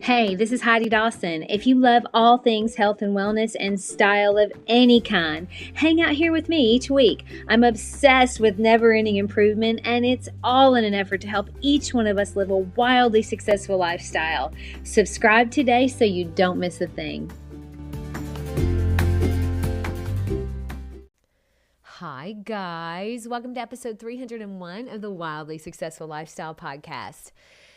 Hey, this is Heidi Dawson. If you love all things health and wellness and style of any kind, hang out here with me each week. I'm obsessed with never-ending improvement, and it's all in an effort to help each one of us live a wildly successful lifestyle. Subscribe today so you don't miss a thing. Hi, guys. Welcome to episode 301 of the Wildly Successful Lifestyle Podcast.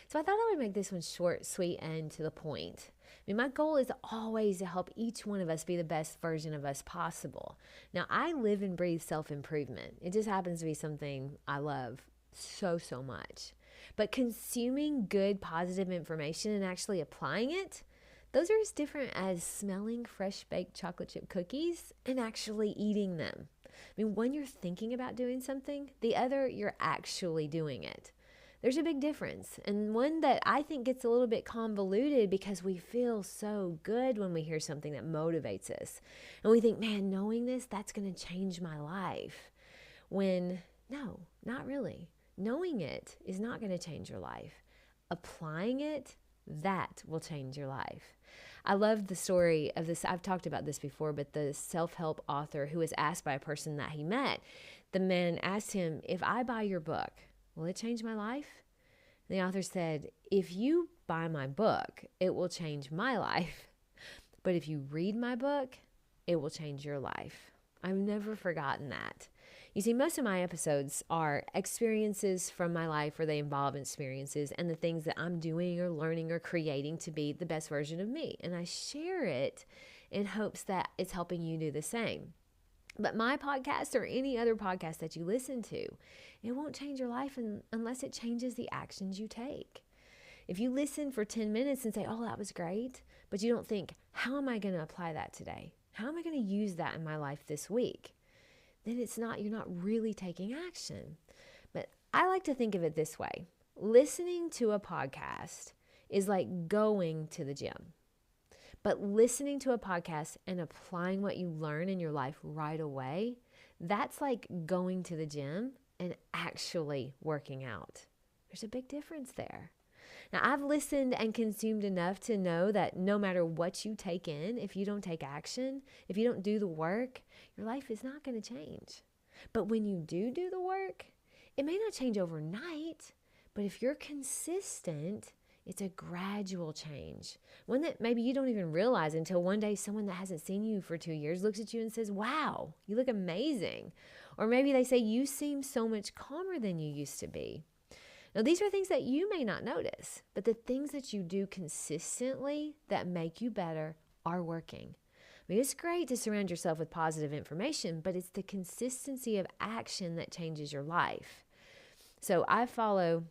So I thought I would make this one short, sweet, and to the point. My goal is always to help each one of us be the best version of us possible. Now, I live and breathe self-improvement. It just happens to be something I love so much. But consuming good, positive information and actually applying it, those are as different as smelling fresh baked chocolate chip cookies and actually eating them. One you're thinking about doing something, the other you're actually doing it. There's a big difference, and one that I think gets a little bit convoluted because we feel so good when we hear something that motivates us. And we think, man, knowing this, that's going to change my life. When, no, not really. Knowing it is not going to change your life. Applying it, that will change your life. I love the story of this. I've talked about this before, but the self-help author who was asked by a person that he met, the man asked him, if I buy your book, will it change my life? And the author said, if you buy my book, it will change my life. But if you read my book, it will change your life. I've never forgotten that. You see, most of my episodes are experiences from my life where they involve experiences and the things that I'm doing or learning or creating to be the best version of me. And I share it in hopes that it's helping you do the same. But my podcast or any other podcast that you listen to, it won't change your life unless it changes the actions you take. If you listen for 10 minutes and say, oh, that was great, but you don't think, how am I going to apply that today? How am I going to use that in my life this week? Then you're not really taking action. But I like to think of it this way. Listening to a podcast is like going to the gym. But listening to a podcast and applying what you learn in your life right away, that's like going to the gym and actually working out. There's a big difference there. Now, I've listened and consumed enough to know that no matter what you take in, if you don't take action, if you don't do the work, your life is not going to change. But when you do the work, it may not change overnight, but if you're consistent, it's a gradual change. One that maybe you don't even realize until one day someone that hasn't seen you for 2 years looks at you and says, wow, you look amazing. Or maybe they say, you seem so much calmer than you used to be. Now, these are things that you may not notice, but the things that you do consistently that make you better are working. It's great to surround yourself with positive information, but it's the consistency of action that changes your life. So I follow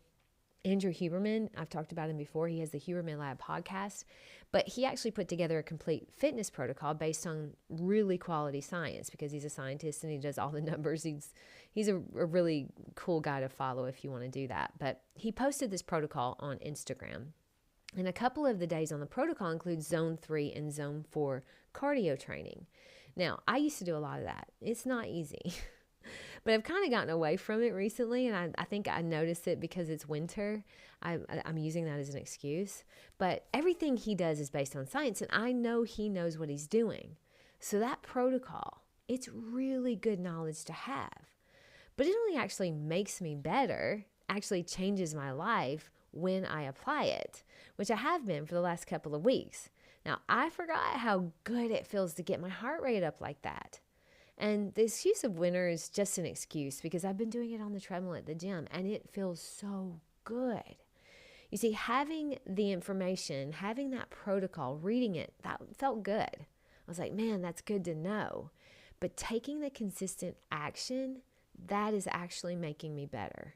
Andrew Huberman. I've talked about him before. He has the Huberman Lab podcast, but he actually put together a complete fitness protocol based on really quality science because he's a scientist and he does all the numbers. He's a really cool guy to follow if you want to do that. But he posted this protocol on Instagram. And a couple of the days on the protocol include zone 3 and zone 4 cardio training. Now, I used to do a lot of that. It's not easy. But I've kind of gotten away from it recently, and I think I noticed it because it's winter. I'm using that as an excuse. But everything he does is based on science, and I know he knows what he's doing. So that protocol, it's really good knowledge to have. But it only actually makes me better, actually changes my life when I apply it, which I have been for the last couple of weeks. Now, I forgot how good it feels to get my heart rate up like that. And the excuse of winter is just an excuse because I've been doing it on the treadmill at the gym and it feels so good. You see, having the information, having that protocol, reading it, that felt good. I was like, man, that's good to know. But taking the consistent action, that is actually making me better.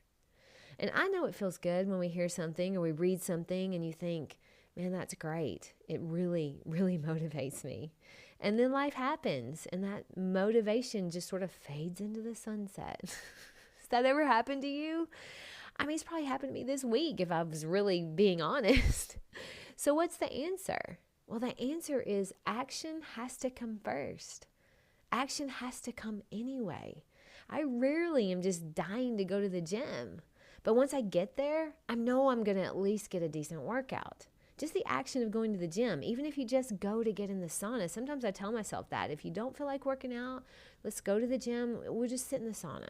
And I know it feels good when we hear something or we read something and you think, man, that's great. It really, really motivates me. And then life happens and that motivation just sort of fades into the sunset. Has that ever happened to you? It's probably happened to me this week if I was really being honest. So what's the answer? Well, the answer is action has to come first. Action has to come anyway. I rarely am just dying to go to the gym. But once I get there, I know I'm going to at least get a decent workout. Just the action of going to the gym, even if you just go to get in the sauna. Sometimes I tell myself that if you don't feel like working out, let's go to the gym. We'll just sit in the sauna.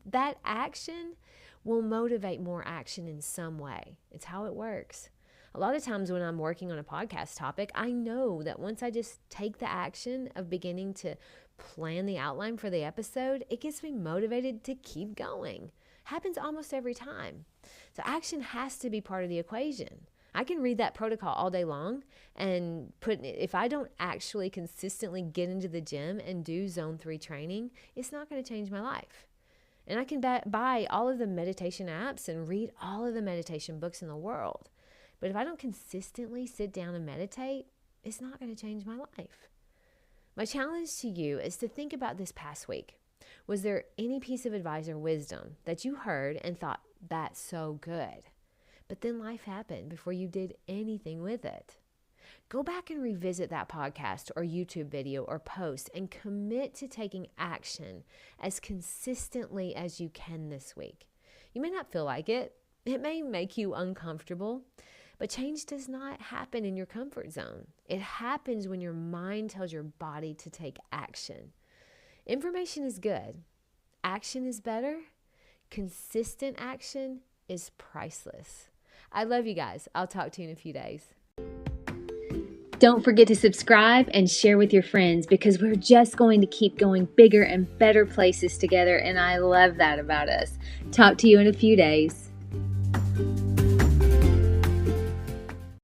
That action will motivate more action in some way. It's how it works. A lot of times when I'm working on a podcast topic, I know that once I just take the action of beginning to plan the outline for the episode, it gets me motivated to keep going. Happens almost every time. So action has to be part of the equation. I can read that protocol all day long and if I don't actually consistently get into the gym and do zone 3 training, it's not going to change my life. And I can buy all of the meditation apps and read all of the meditation books in the world. But if I don't consistently sit down and meditate, it's not going to change my life. My challenge to you is to think about this past week. Was there any piece of advice or wisdom that you heard and thought, that's so good, but then life happened before you did anything with it? Go back and revisit that podcast or YouTube video or post and commit to taking action as consistently as you can this week. You may not feel like it. It may make you uncomfortable, but change does not happen in your comfort zone. It happens when your mind tells your body to take action. Information is good. Action is better. Consistent action is priceless. I love you guys. I'll talk to you in a few days. Don't forget to subscribe and share with your friends, because we're just going to keep going bigger and better places together, and I love that about us. Talk to you in a few days.